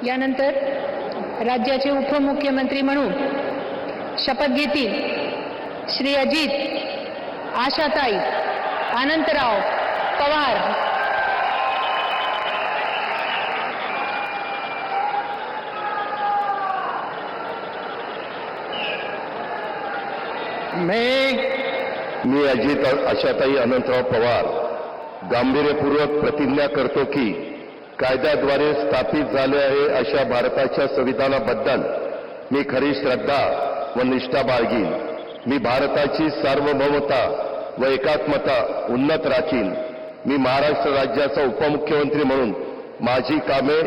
यानंतर राज्याचे उपमुख्यमंत्री म्हणून शपथ घेतील श्री अजित आशाताई अनंतराव पवार। मी अजित आशाताई अनंतराव पवार गांभीर्यपूर्वक प्रतिज्ञा करतो की कायद्याद्वारे स्थापित झाले आहे अशा भारताच्या संविधानाबद्दल मी खरी श्रद्धा व निष्ठा बाळगीन। मी भारताची सार्वभौमता व एकात्मता उन्नत राखीन। मी महाराष्ट्र राज्याचा उपमुख्यमंत्री म्हणून माझी कामे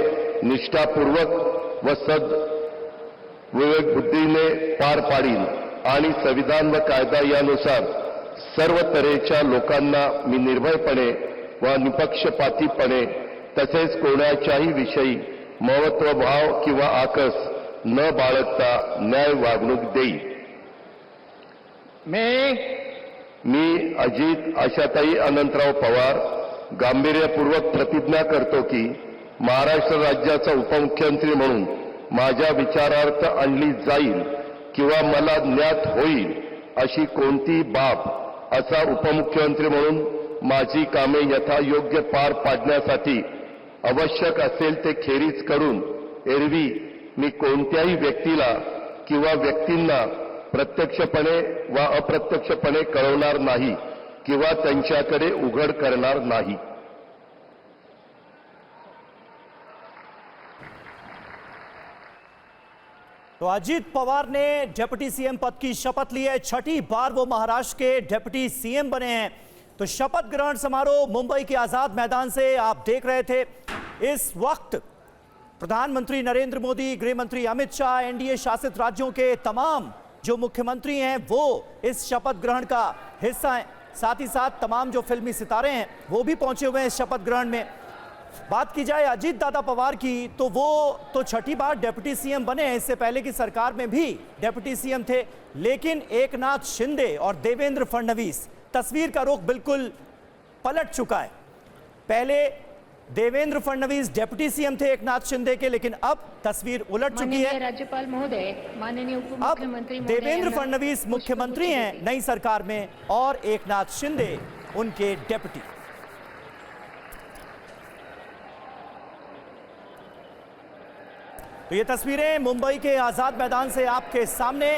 निष्ठापूर्वक व विवेकबुद्धीने पार पाडीन आणि संविधान व कायदा यानुसार सर्व तऱ्हेच्या लोकांना मी निर्भयपणे व निपक्षपातीपणे तसेच कोणाच्याही विषयी महत्त्वभाव किंवा आकस न बाळगता न्याय वागणूक देईन। मी अजित आशाताई अनंतराव पवार गांभीर्यपूर्वक प्रतिज्ञा करतो की महाराष्ट्र राज्याचा उपमुख्यमंत्री म्हणून माझ्या विचारार्थ आणली जाईल किंवा मला ज्ञात होईल अशी कोणती बाब असा उपमुख्यमंत्री म्हणून माझी कामे यथायोग्य पार पाडण्यासाठी आवश्यक असेल ते खेरीज करून एरवी मी कोणत्याही व्यक्तीला किंवा व्यक्तींना प्रत्यक्षपणे व अप्रत्यक्षपणे कळवणार नाही किंवा त्यांच्याकडे उघड करणार नाही। तो अजीत पवार ने डिप्टी सीएम पद की शपथ ली है। छठी बार वो महाराष्ट्र के डिप्टी सीएम बने हैं। तो शपथ ग्रहण समारोह मुंबई के आजाद मैदान से आप देख रहे थे। इस वक्त प्रधानमंत्री नरेंद्र मोदी, गृह मंत्री अमित शाह, एनडीए शासित राज्यों के तमाम जो मुख्यमंत्री हैं वो इस शपथ ग्रहण का हिस्सा हैं। साथ ही साथ तमाम जो फिल्मी सितारे हैं वो भी पहुंचे हुए हैं इस शपथ ग्रहण में। बात की जाए अजीत दादा पवार की तो वो तो छठी बार डिप्टी सीएम बने हैं। इससे पहले की सरकार में भी डिप्टी सीएम थे, लेकिन एकनाथ शिंदे और देवेंद्र फडणवीस, तस्वीर का रुख बिल्कुल पलट चुका है। पहले देवेंद्र फडणवीस डिप्टी सीएम थे एकनाथ शिंदे के, लेकिन अब तस्वीर उलट चुकी है। राज्यपाल महोदय, माननीय अब उपमुख्यमंत्री देवेंद्र फडणवीस मुख्यमंत्री हैं नई सरकार में और एकनाथ शिंदे उनके डिप्टी। तो ये तस्वीरें मुंबई के आजाद मैदान से आपके सामने।